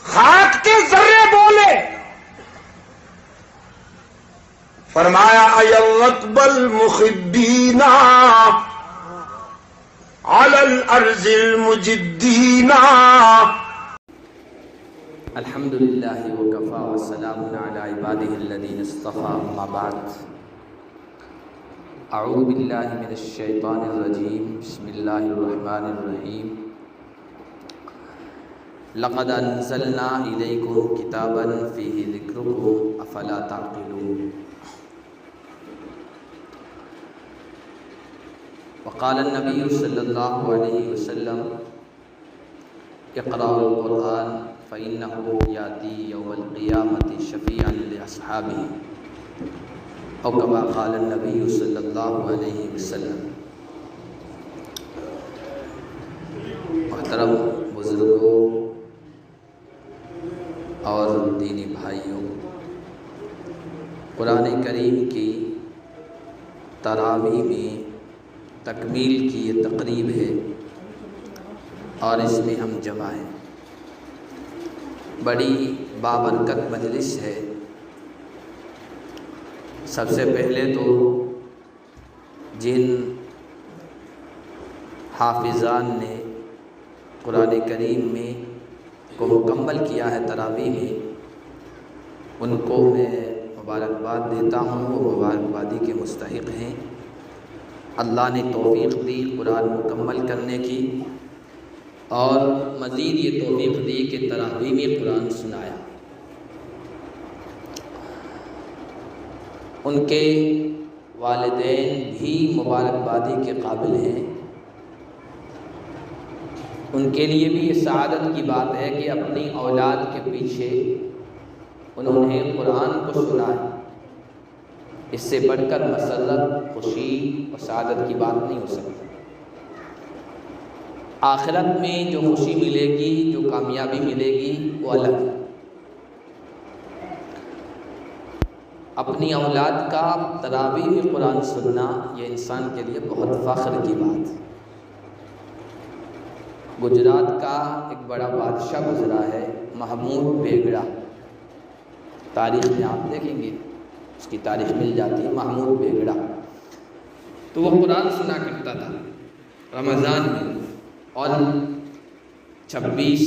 خاک کے ذرے بولے، فرمایا ایرتب المحبین علی الارض المجدین۔ الحمدللہ وکفی وسلام علی عبادہ الذین اصطفی، اما بعد۔ اعوذ باللہ من الشیطان الرجیم، بسم اللہ الرحمن الرحیم۔ لقد انزلنا الیکم کتابا فیہ ذکرکم افلا تعقلون۔ وقال النبی صلی اللہ علیہ وسلم اقرأوا القرآن فإنه يأتي يوم القيامة شفيعا لأصحابه، أو كما قال النبي صلی اللہ علیہ وسلم۔ محترم بزرگوں اور دینی بھائیوں، قرآن کریم کی تراویح میں تکمیل کی یہ تقریب ہے اور اس میں ہم جمع ہیں۔ بڑی بابرکت مجلس ہے۔ سب سے پہلے تو جن حافظان نے قرآن کریم میں کو مکمل کیا ہے تراویح میں، ان کو میں مبارکباد دیتا ہوں، وہ مبارکبادی کے مستحق ہیں۔ اللہ نے توفیق دی قرآن مکمل کرنے کی، اور مزید یہ توفیق دی کہ تراویح میں قرآن سنایا۔ ان کے والدین بھی مبارکبادی کے قابل ہیں۔ ان کے لیے بھی یہ سعادت کی بات ہے کہ اپنی اولاد کے پیچھے انہوں نے قرآن کو سنا ہے۔ اس سے بڑھ کر مسرت، خوشی اور سعادت کی بات نہیں ہو سکتی۔ آخرت میں جو خوشی ملے گی، جو کامیابی ملے گی، وہ الگ ہے۔ اپنی اولاد کا تراویح میں قرآن سننا یہ انسان کے لیے بہت فخر کی بات ہے۔ گجرات کا ایک بڑا بادشاہ گزرا ہے، محمود بیگڑا۔ تاریخ میں آپ دیکھیں گے، اس کی تاریخ مل جاتی ہے، محمود بیگڑا۔ تو وہ قرآن سنا کرتا تھا رمضان میں، اور 26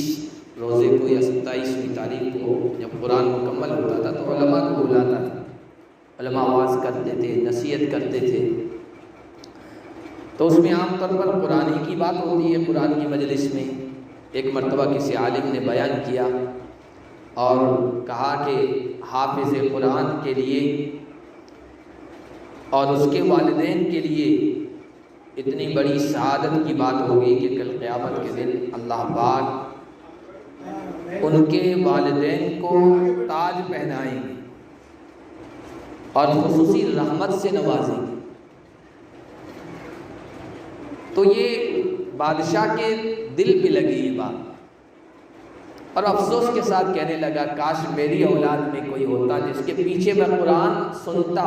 روزے کو یا 27ویں تاریخ کو جب قرآن مکمل ہوتا تھا تو علماء کو بلاتا تھا۔ علماء آواز کرتے تھے، نصیحت کرتے تھے، تو اس میں عام طور پر قرآن ہی کی بات ہوتی ہے۔ قرآن کی مجلس میں ایک مرتبہ کسی عالم نے بیان کیا اور کہا کہ حافظ قرآن کے لیے اور اس کے والدین کے لیے اتنی بڑی سعادت کی بات ہوگی کہ کل قیامت کے دن اللہ پاک ان کے والدین کو تاج پہنائیں گے اور خصوصی رحمت سے نوازیں گے۔ تو یہ بادشاہ کے دل پہ لگی یہ بات، اور افسوس کے ساتھ کہنے لگا کاش میری اولاد میں کوئی ہوتا جس کے پیچھے میں قرآن سنتا،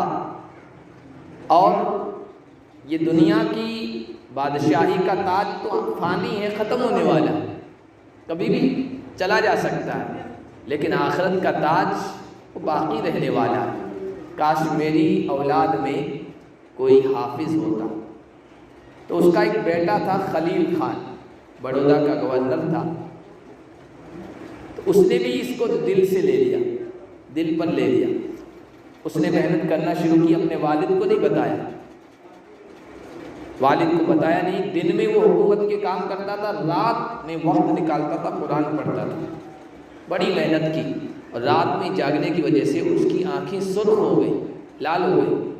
اور یہ دنیا کی بادشاہی کا تاج تو فانی ہے، ختم ہونے والا ہے، کبھی بھی چلا جا سکتا ہے، لیکن آخرت کا تاج وہ باقی رہنے والا ہے۔ کاش میری اولاد میں کوئی حافظ ہوتا۔ تو اس کا ایک بیٹا تھا خلیل خان، بڑودہ کا گورنر تھا۔ تو اس نے بھی اس کو دل سے لے لیا، دل پر لے لیا۔ اس نے محنت کرنا شروع کی، اپنے والد کو نہیں بتایا، والد کو بتایا نہیں۔ دن میں وہ حکومت کے کام کرتا تھا، رات میں وقت نکالتا تھا، قرآن پڑھتا تھا۔ بڑی محنت کی، اور رات میں جاگنے کی وجہ سے اس کی آنکھیں سرخ ہو گئی، لال ہو گئی۔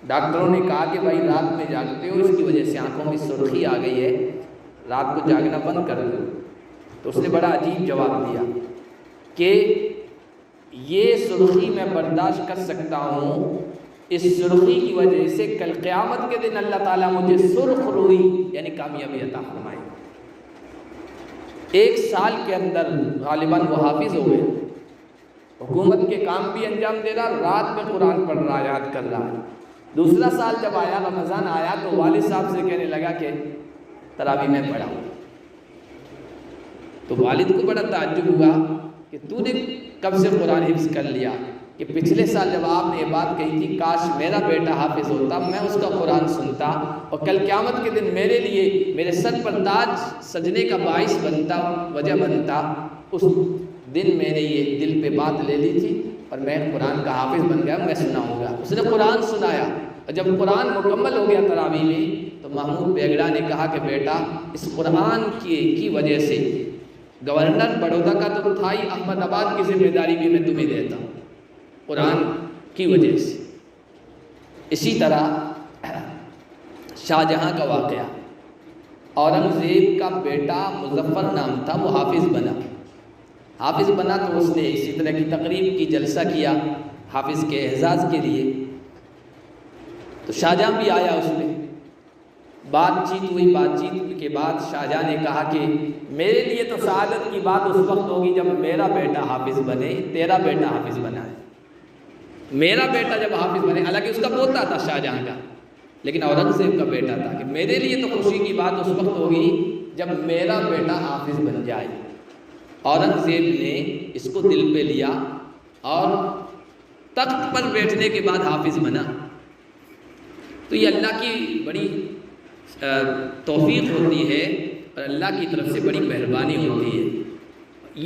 ڈاکٹروں نے کہا کہ بھائی رات میں جاگتے ہو، اس کی وجہ سے آنکھوں میں سرخی آ گئی ہے، رات کو جاگنا بند کر دو۔ تو اس نے بڑا عجیب جواب دیا کہ یہ سرخی میں برداشت کر سکتا ہوں، اس سرخی کی وجہ سے کل قیامت کے دن اللہ تعالیٰ مجھے سرخ روئی یعنی کامیابی عطا فرمائے۔ 1 سال کے اندر غالباً وہ حافظ ہو گئے، حکومت کے کام بھی انجام دے رہا، رات میں قرآن پڑھ رہا، یاد کر رہا ہے۔ دوسرا سال جب آیا، رمضان آیا، تو والد صاحب سے کہنے لگا کہ تراویح میں پڑھا۔ تو والد کو بڑا تعجب ہوا کہ تو نے کب سے قرآن حفظ کر لیا؟ کہ پچھلے سال جب آپ نے یہ بات کہی تھی کاش میرا بیٹا حافظ ہوتا، میں اس کا قرآن سنتا اور کل قیامت کے دن میرے لیے میرے سر پر تاج سجنے کا باعث بنتا، وجہ بنتا، اس دن میں نے یہ دل پہ بات لے لی تھی اور میں قرآن کا حافظ بن گیا، میں سناؤں گا۔ اس نے قرآن سنایا اور جب قرآن مکمل ہو گیا تراویح میں تو محمود بیگڑا نے کہا کہ بیٹا اس قرآن کی وجہ سے گورنر بڑودہ کا تو تھا ہی، احمد آباد کی ذمہ داری بھی میں تمہیں دیتا ہوں قرآن کی وجہ سے۔ اسی طرح شاہ جہاں کا واقعہ، اورنگزیب کا بیٹا مظفر نام تھا، وہ حافظ بنا تو اس نے اسی طرح کی تقریب کی، جلسہ کیا حافظ کے اعزاز کے لیے، تو شاہ جہاں بھی آیا، اس میں بات چیت ہوئی، بات چیت کے بعد شاہ جہاں نے کہا کہ میرے لیے تو سعادت کی بات اس وقت ہوگی جب میرا بیٹا حافظ بنے، تیرا بیٹا حافظ بنا ہے، میرا بیٹا جب حافظ بنے، حالانکہ اس کا پوتا تھا شاہ جہاں کا، لیکن اورنگزیب کا بیٹا تھا، کہ میرے لیے تو خوشی کی بات اس وقت ہوگی جب میرا بیٹا حافظ بن جائے۔ اورنگزیب نے اس کو دل پہ لیا اور تخت پر بیٹھنے کے بعد حافظ بنا۔ تو یہ اللہ کی بڑی توفیق ہوتی ہے اور اللہ کی طرف سے بڑی مہربانی ہوتی ہے۔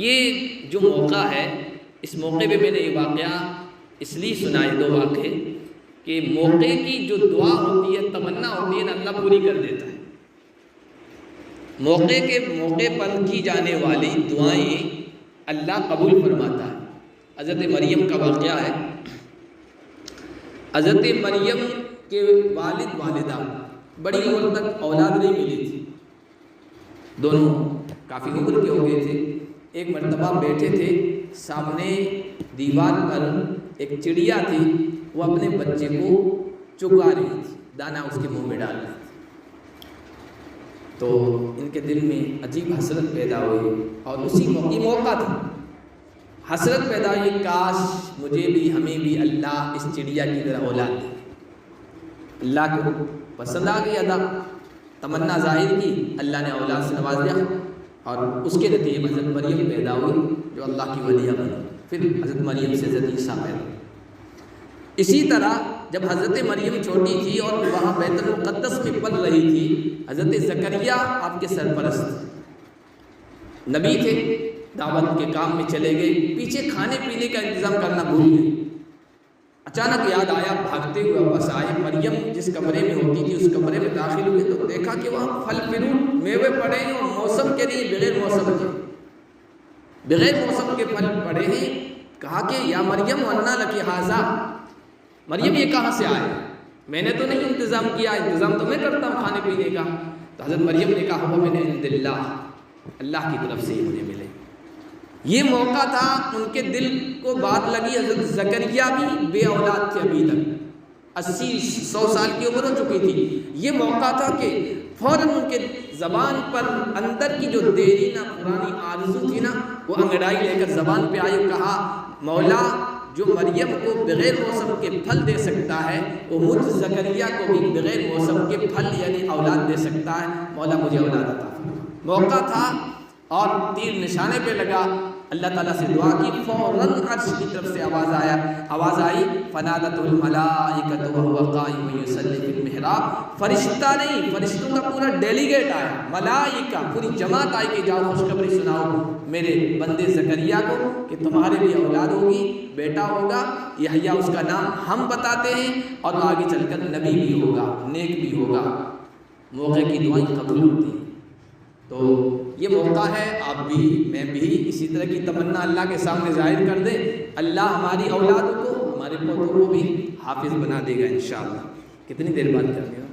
یہ جو موقع ہے، اس موقع پہ میں نے یہ واقعہ اس لیے سنائے، دو واقعے، کہ موقع کی جو دعا ہوتی ہے، تمنا ہوتی ہے نا، اللہ پوری کر دیتا ہے۔ موقع پر کی جانے والی دعائیں اللہ قبول فرماتا ہے۔ حضرت مریم کا واقعہ ہے، حضرت مریم کے والد والدہ بڑی عمر تک اولاد نہیں ملی تھی، دونوں کافی عمر کے ہو گئے تھے۔ ایک مرتبہ بیٹھے تھے، سامنے دیوار پر ایک چڑیا تھی، وہ اپنے بچے کو چگا رہی تھی، دانا اس کے منہ میں ڈال رہی تھی، تو ان کے دل میں عجیب حسرت پیدا ہوئی اور اسی موقع تھا، حسرت پیدا ہوئی، کاش مجھے بھی، ہمیں بھی اللہ اس چڑیا کی طرح اولاد دے۔ اللہ کو پسند آ گئی ادا، تمنا ظاہر کی، اللہ نے اولاد سے نواز دیا اور اس کے نتیجے میں حضرت مریم پیدا ہوئی جو اللہ کی ولیہ بنی، پھر حضرت مریم سے حضرت عیسیٰ پیدا ہوئی۔ اسی طرح جب حضرت مریم چھوٹی تھی اور وہاں بیت المقدس میں پل رہی تھی، حضرت زکریا آپ کے سرپرست نبی تھے، دعوت کے کام میں چلے گئے، پیچھے کھانے پینے کا انتظام کرنا بھول گئے، اچانک یاد آیا، بھاگتے ہوئے واپس آئے، مریم جس کمرے میں ہوتی تھی اس کمرے میں داخل ہوئے تو دیکھا کہ وہاں پھل فروٹ میوے پڑے ہیں اور موسم کے نہیں، بغیر موسم کے پھل پڑے ہیں۔ کہا کہ یا مریم ورنہ لکی ھذا، مریم یہ کہاں سے آئے، میں نے تو نہیں انتظام کیا، انتظام تو میں کرتا ہوں کھانے پینے کا۔ تو حضرت مریم نے کہا ہوا من عند اللہ کی طرف سے ہی مجھے ملے۔ یہ موقع تھا، ان کے دل کو بات لگی، حضرت زکریا بھی بے اولاد تھے، ابھی تک 80-100 سال کی عمر ہو چکی تھی۔ یہ موقع تھا کہ فوراً ان کے زبان پر اندر کی جو دیری نہ پرانی آرزو تھی نا، وہ انگڑائی لے کر زبان پہ آئی، کہا مولا جو مریم کو بغیر موسم کے پھل دے سکتا ہے وہ مجھ زکریا کو بھی بغیر موسم کے پھل یعنی اولاد دے سکتا ہے، مولا مجھے اولاد عطا فرما۔ موقع تھا اور تیر نشانے پہ لگا، اللہ تعالیٰ سے دعا کی، فوراً عرش کی طرف سے آواز آئی، فنادت الملائکۃ وہو قائم یصلی فی المحراب، فرشتہ نہیں، فرشتوں کا پورا ڈیلیگیٹ آیا، ملائکہ پوری جماعت آئی کہ جاؤ خوشخبری سناؤ میرے بندے زکریا کو کہ تمہارے بھی اولاد ہوگی، بیٹا ہوگا، یحییٰ اس کا نام ہم بتاتے ہیں، اور آگے چل کر نبی بھی ہوگا، نیک بھی ہوگا۔ موقع کی دعائیں قبول ہوتی ہیں، تو یہ موقع ہے، آپ بھی میں بھی اسی طرح کی تمنا اللہ کے سامنے ظاہر کر دیں، اللہ ہماری اولاد کو، ہمارے پوتوں کو بھی حافظ بنا دے گا انشاءاللہ۔ کتنی دیر بعد کر دیا؟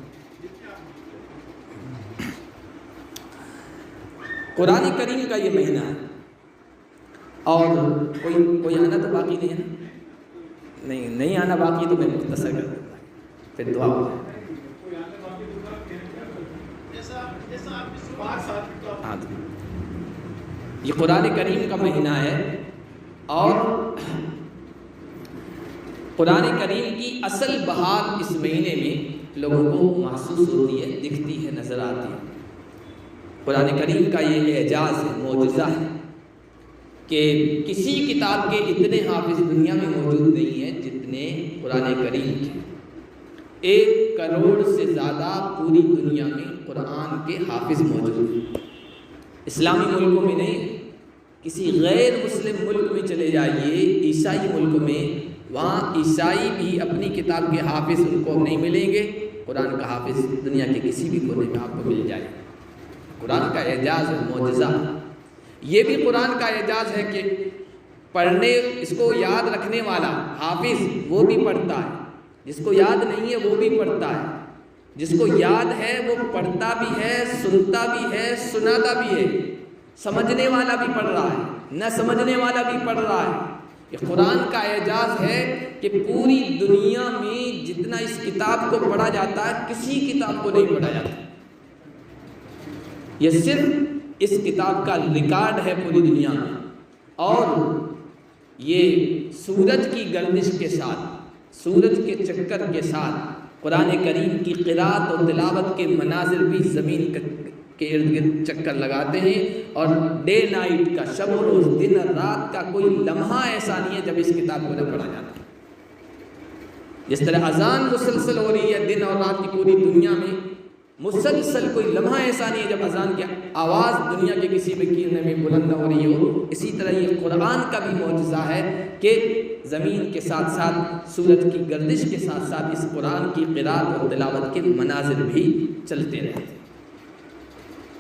قرآن کریم کا یہ مہینہ ہے، اور کوئی آنا تو باقی نہیں ہے نا، نہیں آنا باقی تو میں مختصر کر دوں گا، پھر دعا ہو جائے۔ یہ قرآن کریم کا مہینہ ہے، اور قرآن کریم کی اصل بہار اس مہینے میں لوگوں کو محسوس ہوتی ہے، دکھتی ہے، نظر آتی ہے۔ قرآن کریم کا یہ اعجاز ہے، معجزہ ہے کہ کسی کتاب کے اتنے حافظ دنیا میں موجود نہیں ہیں جتنے قرآن کریم کے۔ 1 کروڑ سے زیادہ پوری دنیا میں قرآن کے حافظ موجود ہیں۔ اسلامی ملکوں میں نہیں، کسی غیر مسلم ملک میں چلے جائیے، عیسائی ملک میں، وہاں عیسائی بھی اپنی کتاب کے حافظ ان کو نہیں ملیں گے، قرآن کا حافظ دنیا کے کسی بھی کونے میں آپ کو مل جائے۔ قرآن کا اعجاز ہے، معجزہ۔ یہ بھی قرآن کا اعجاز ہے کہ پڑھنے، اس کو یاد رکھنے والا حافظ وہ بھی پڑھتا ہے، جس کو یاد نہیں ہے وہ بھی پڑھتا ہے، جس کو یاد ہے وہ پڑھتا بھی ہے، سنتا بھی ہے، سناتا بھی ہے، سمجھنے والا بھی پڑھ رہا ہے، نہ سمجھنے والا بھی پڑھ رہا ہے۔ یہ قرآن کا اعجاز ہے کہ پوری دنیا میں جتنا اس کتاب کو پڑھا جاتا ہے کسی کتاب کو نہیں پڑھا جاتا۔ یہ صرف اس کتاب کا ریکارڈ ہے پوری دنیا میں، اور یہ سورج کی گردش کے ساتھ، سورج کے چکر کے ساتھ قرآن کریم کی قرات اور تلاوت کے مناظر بھی زمین کے ارد گرد چکر لگاتے ہیں، اور ڈے نائٹ کا، شب و روز، دن اور رات کا کوئی لمحہ ایسا نہیں ہے جب اس کتاب کو نہ پڑھا جاتا۔ جس طرح اذان مسلسل ہو رہی ہے دن اور رات کی پوری دنیا میں، مسلسل کوئی لمحہ ایسا نہیں ہے جب اذان کی آواز دنیا کے کسی بھی کیرنے میں بلند نہ ہو رہی ہو۔ اسی طرح یہ قرآن کا بھی معجزہ ہے کہ زمین کے ساتھ ساتھ، سورج کی گردش کے ساتھ ساتھ اس قرآن کی قرات اور تلاوت کے مناظر بھی چلتے رہتے۔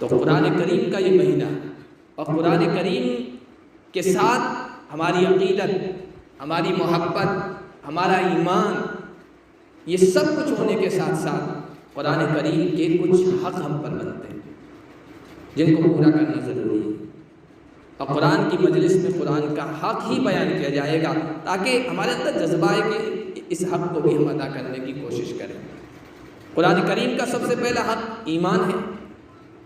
تو قرآن کریم کا یہ مہینہ، اور قرآن کریم کے ساتھ ہماری عقیدت، ہماری محبت، ہمارا ایمان، یہ سب کچھ ہونے کے ساتھ ساتھ قرآن کریم کے کچھ حق ہم پر بنتے ہیں جن کو پورا کرنا ضروری ہے، اور قرآن کی مجلس میں قرآن کا حق ہی بیان کیا جائے گا تاکہ ہمارے اندر جذبہ ہے کہ اس حق کو بھی ہم ادا کرنے کی کوشش کریں۔ قرآن کریم کا سب سے پہلا حق ایمان ہے،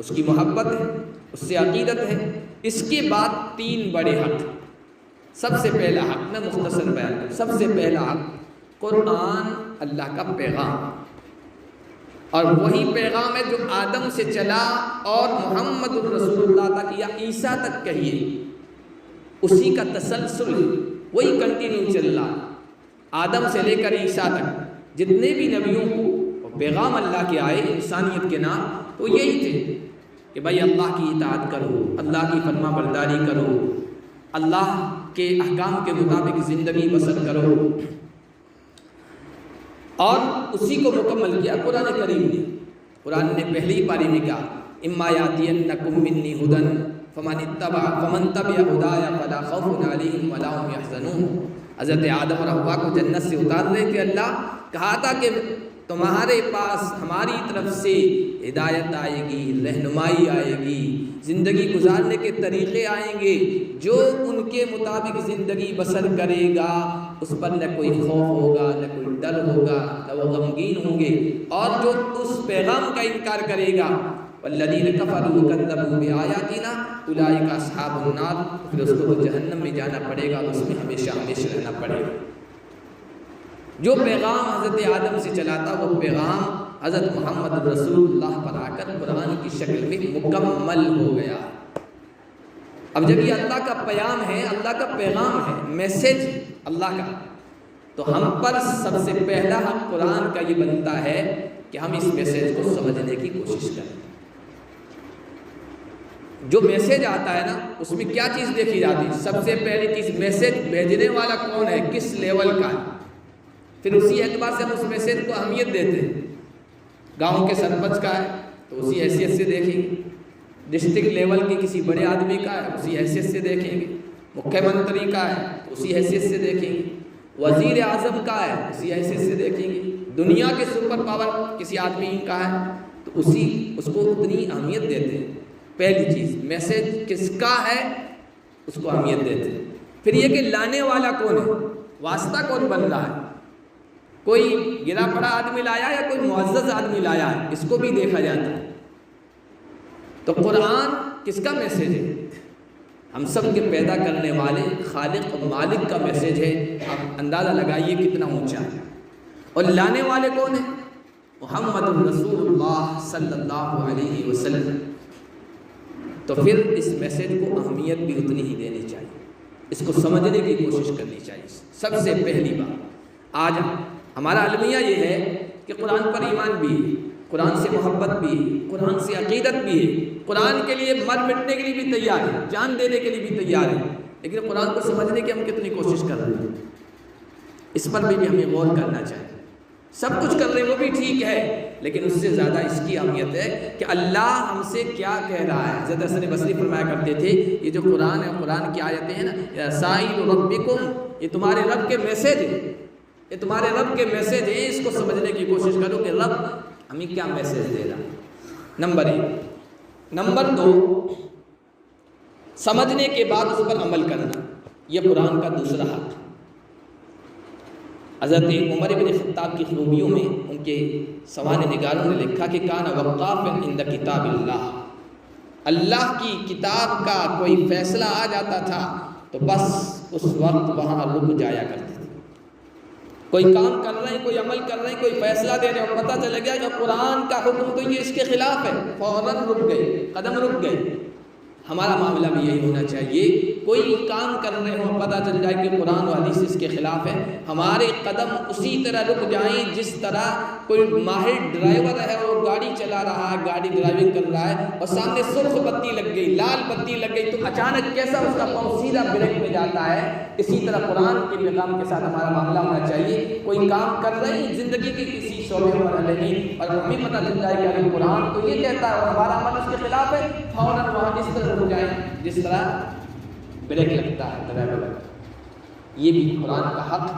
اس کی محبت ہے، اس سے عقیدت ہے۔ اس کے بعد 3 بڑے حق۔ سب سے پہلا حق میں مختصر بیان کروں، سب سے پہلا حق قرآن اللہ کا پیغام، اور وہی پیغام ہے جو آدم سے چلا اور محمد الرسول اللہ تک یا عیسیٰ تک کہیے، اسی کا تسلسل ہے، وہی کنٹینیو چل رہا۔ آدم سے لے کر عیسیٰ تک جتنے بھی نبیوں کو پیغام اللہ کے آئے انسانیت کے نام، تو یہی تھے کہ بھائی اللہ کی اطاعت کرو، اللہ کی فرما برداری کرو، اللہ کے احکام کے مطابق زندگی بسر کرو، اور اسی کو مکمل کیا قرآن کریم نے۔ قرآن نے پہلی پاری میں کہا اما یاتینکم منی ھدی فمن تبع ھدایا فلا خوف علیہم ولا هم یحزنون۔ حضرت آدم اور حوا کو جنت سے اتار رہے تھے، اللہ کہا تھا کہ تمہارے پاس ہماری طرف سے ہدایت آئے گی، رہنمائی آئے گی، زندگی گزارنے کے طریقے آئیں گے، جو ان کے مطابق زندگی بسر کرے گا اس پر نہ کوئی خوف ہوگا، نہ کوئی ڈر ہوگا، نہ وہ غمگین ہوں گے، اور جو اس پیغام کا انکار کرے گا والذین کفروا وکذبوا بآیاتنا اولئک اصحاب النار، پھر اس کو جہنم میں جانا پڑے گا، اس میں ہمیشہ ہمیشہ رہنا پڑے گا۔ جو پیغام حضرت آدم سے چلا تھا وہ پیغام حضرت محمد رسول اللہ پر آ کر قرآن کی شکل میں مکمل ہو گیا۔ اب جب یہ اللہ کا پیام ہے، اللہ کا پیغام ہے، میسج اللہ کا، تو ہم پر سب سے پہلا حق قرآن کا یہ بنتا ہے کہ ہم اس میسج کو سمجھنے کی کوشش کریں۔ جو میسج آتا ہے نا، اس میں کیا چیز دیکھی جاتی ہے؟ سب سے پہلی چیز میسج بھیجنے والا کون ہے، کس لیول کا ہے، پھر اسی اعتبار سے ہم اس میسج کو اہمیت دیتے ہیں۔ گاؤں کے سرپنچ کا ہے تو اسی حیثیت سے دیکھیں گے، ڈسٹرکٹ لیول کے کسی بڑے آدمی کا ہے اسی حیثیت سے دیکھیں گے، مکھیہ منتری کا ہے تو اسی حیثیت سے دیکھیں گے، وزیر اعظم کا ہے اسی حیثیت سے دیکھیں گے، دنیا کے سپر پاور کسی آدمی کا ہے تو اس کو اتنی اہمیت دیتے ہیں۔ پہلی چیز میسج کس کا ہے اس کو اہمیت دیتے ہیں۔ پھر یہ کہ لانے والا کون ہے، واسطہ کون بن رہا ہے، کوئی گرا پڑا آدمی لایا یا کوئی معزز آدمی لایا ہے، اس کو بھی دیکھا جاتا ہے۔ تو قرآن کس کا میسج ہے؟ ہم سب کے پیدا کرنے والے خالق و مالک کا میسج ہے۔ آپ اندازہ لگائیے کتنا اونچا ہے۔ اور لانے والے کون ہیں؟ محمد رسول اللہ صلی اللہ علیہ وسلم۔ تو پھر اس میسج کو اہمیت بھی اتنی ہی دینی چاہیے، اس کو سمجھنے کی کوشش کرنی چاہیے۔ سب سے پہلی بات، آج ہمارا المیہ یہ ہے کہ قرآن پر ایمان بھی ہے، قرآن سے محبت بھی ہے، قرآن سے عقیدت بھی ہے، قرآن کے لیے مر مٹنے کے لیے بھی تیار ہے، جان دینے کے لیے بھی تیار ہے، لیکن قرآن کو سمجھنے کی ہم کتنی کوشش کر رہے ہیں، اس پر بھی ہمیں غور کرنا چاہیے۔ سب کچھ کر رہے ہیں وہ بھی ٹھیک ہے، لیکن اس سے زیادہ اس کی اہمیت ہے کہ اللہ ہم سے کیا کہہ رہا ہے۔ حضرت حسن بصری فرمایا کرتے تھے یہ جو قرآن ہے، قرآن کی آیتیں ہیں نا، یا سائل ربکم، یہ تمہارے رب کے میسج ہے، یہ تمہارے رب کے میسج ہیں، اس کو سمجھنے کی کوشش کرو کہ رب ہمیں کیا میسج دے رہا ہے۔ نمبر 1۔ نمبر 2، سمجھنے کے بعد اس پر عمل کرنا، یہ قرآن کا دوسرا حق۔ حضرت عمر بن خطاب کی خوبیوں میں ان کے سوانح نگاروں نے لکھا کہ کان وقافا عند کتاب اللہ، اللہ کی کتاب کا کوئی فیصلہ آ جاتا تھا تو بس اس وقت وہاں رک جایا کرتے تھے۔ کوئی کام کر رہے ہیں، کوئی عمل کر رہے ہیں، کوئی فیصلہ دے رہے ہیں، اور پتہ چل گیا کہ قرآن کا حکم تو یہ اس کے خلاف ہے، فوراً رک گئے، قدم رک گئے۔ ہمارا معاملہ بھی یہی ہونا چاہیے، کوئی کام کر رہے ہوں، پتہ چل جائے کہ قرآن و حدیث اس کے خلاف ہے، ہمارے قدم اسی طرح رک جائیں جس طرح کوئی ماہر ڈرائیور ہے، وہ گاڑی چلا رہا ہے، گاڑی ڈرائیونگ کر رہا ہے، اور سامنے سرخ بتی لگ گئی، لال بتی لگ گئی، تو اچانک کیسا اس کا پاؤں سیدھا بریک میں جاتا ہے۔ اسی طرح قرآن کے پیغام کے ساتھ ہمارا معاملہ ہونا چاہیے، کوئی کام کر رہے ہیں زندگی کے کسی شعبے پر نہیں، اور ہمیں پتہ چل جائے کہ ابھی قرآن تو یہ کہتا ہے اور ہمارا عمل اس کے خلاف ہے، فوراً وہاں اس طرح رک جائیں جس طرح بریک لگتا ہے ڈرائیور لگتا ہے۔ یہ بھی قرآن کا حق۔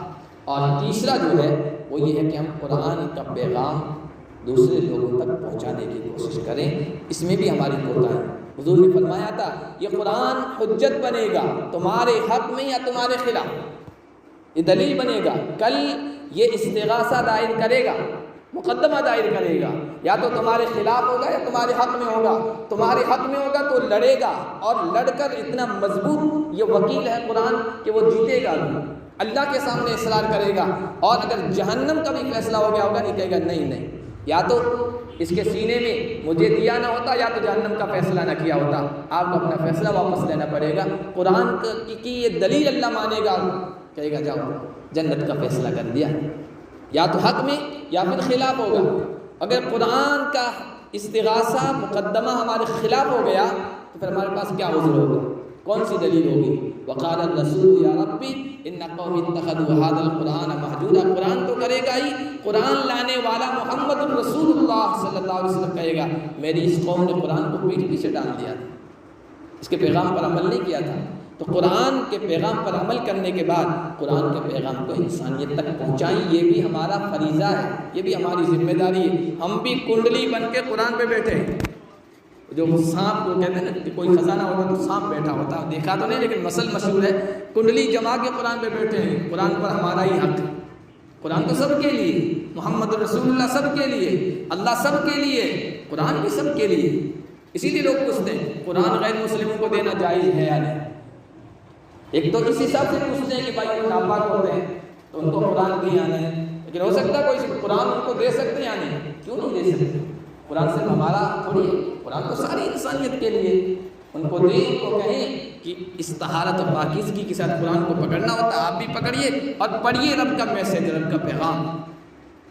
اور تیسرا جو ہے وہ یہ ہے کہ ہم قرآن کا پیغام دوسرے لوگوں تک پہنچانے کی کوشش کریں، اس میں بھی ہماری کوتاہی ہے۔ حضور نے فرمایا تھا یہ قرآن حجت بنے گا تمہارے حق میں یا تمہارے خلاف، یہ دلیل بنے گا، کل یہ استغاثہ دائر کرے گا، مقدمہ دائر کرے گا، یا تو تمہارے خلاف ہوگا یا تمہارے حق میں ہوگا۔ تمہارے حق میں ہوگا تو لڑے گا، اور لڑ کر اتنا مضبوط یہ وکیل ہے قرآن کہ وہ جیتے گا، اللہ کے سامنے اصرار کرے گا، اور اگر جہنم کا بھی فیصلہ ہو گیا ہوگا یہ کہے گا نہیں، یا تو اس کے سینے میں مجھے دیا نہ ہوتا یا تو جہنم کا فیصلہ نہ کیا ہوتا، آپ کو اپنا فیصلہ واپس لینا پڑے گا۔ قرآن کی یہ دلیل اللہ مانے گا، کہے گا جاؤ جنت کا فیصلہ کر دیا، یا تو حق میں یا پھر خلاف ہوگا۔ اگر قرآن کا استغاثہ مقدمہ ہمارے خلاف ہو گیا تو پھر ہمارے پاس کیا عذر ہوگا، کون سی دلیل ہوگی؟ وقال الرسول یا ربی ان قوم اتخذوا هذا القرآن مہجورا، قرآن تو کرے گا ہی، قرآن لانے والا محمد الرسول اللہ صلی اللہ علیہ وسلم کہے گا میری اس قوم نے قرآن کو پیٹھ پیچھے ڈال دیا تھا، اس کے پیغام پر عمل نہیں کیا تھا۔ تو قرآن کے پیغام پر عمل کرنے کے بعد قرآن کے پیغام کو انسانیت تک پہنچائیں، یہ بھی ہمارا فریضہ ہے، یہ بھی ہماری ذمہ داری ہے۔ ہم بھی کنڈلی بن کے قرآن پہ بیٹھے ہیں، جو سانپ کو کہتے ہیں نا کہ کوئی خزانہ ہوتا تو سانپ بیٹھا ہوتا، دیکھا تو نہیں لیکن مسل مشہور ہے، کنڈلی جما کے قرآن پہ بیٹھے ہیں، قرآن پر ہمارا ہی حق ہے۔ قرآن تو سب کے لیے، محمد رسول اللہ سب کے لیے، اللہ سب کے لیے، قرآن بھی سب کے لیے۔ اسی لیے لوگ پوچھتے ہیں قرآن غیر مسلموں کو دینا جائز ہے یا نہیں؟ ایک تو اس حساب سے پوچھتے ہیں کہ بھائی وہ ناپاک ہوتے ہیں تو ان کو قرآن نہیں آنا ہے، لیکن ہو سکتا ہے کوئی قرآن ان کو دے سکتے ہیں یا نہیں؟ کیوں نہیں دے سکتے؟ قرآن صرف ہمارا تھوڑی ہے، قرآن تو ساری انسانیت کے لیے، ان کو دیں، ان کو کہیں کہ اس طہارت اور پاکیزگی کے ساتھ قرآن کو پکڑنا ہوتا ہے، آپ بھی پکڑیے اور پڑھیے رب کا میسج، رب کا پیغام،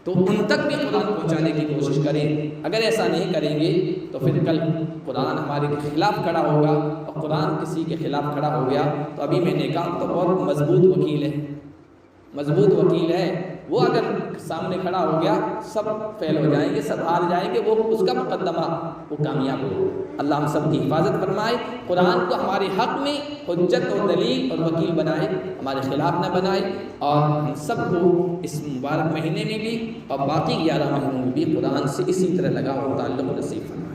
تو ان تک بھی قرآن پہنچانے کی کوشش کریں۔ اگر ایسا نہیں کریں گے تو پھر کل قرآن ہمارے خلاف کھڑا ہوگا، اور قرآن کسی کے خلاف کھڑا ہو گیا تو ابھی میں نے کہا تو بہت مضبوط وکیل ہے، مضبوط وکیل ہے، وہ اگر سامنے کھڑا ہو گیا سب فیل ہو جائیں گے، سب ہار جائیں گے، وہ اس کا مقدمہ وہ کامیاب ہو۔ اللہ ہم سب کی حفاظت فرمائے، قرآن کو ہمارے حق میں حجت و دلیل اور وکیل بنائے، ہمارے خلاف نہ بنائے، اور ہم سب کو اس مبارک مہینے میں بھی اور باقی 11 مہینوں میں بھی قرآن سے اسی طرح لگا ہوا تعلق نصیب فرمائے۔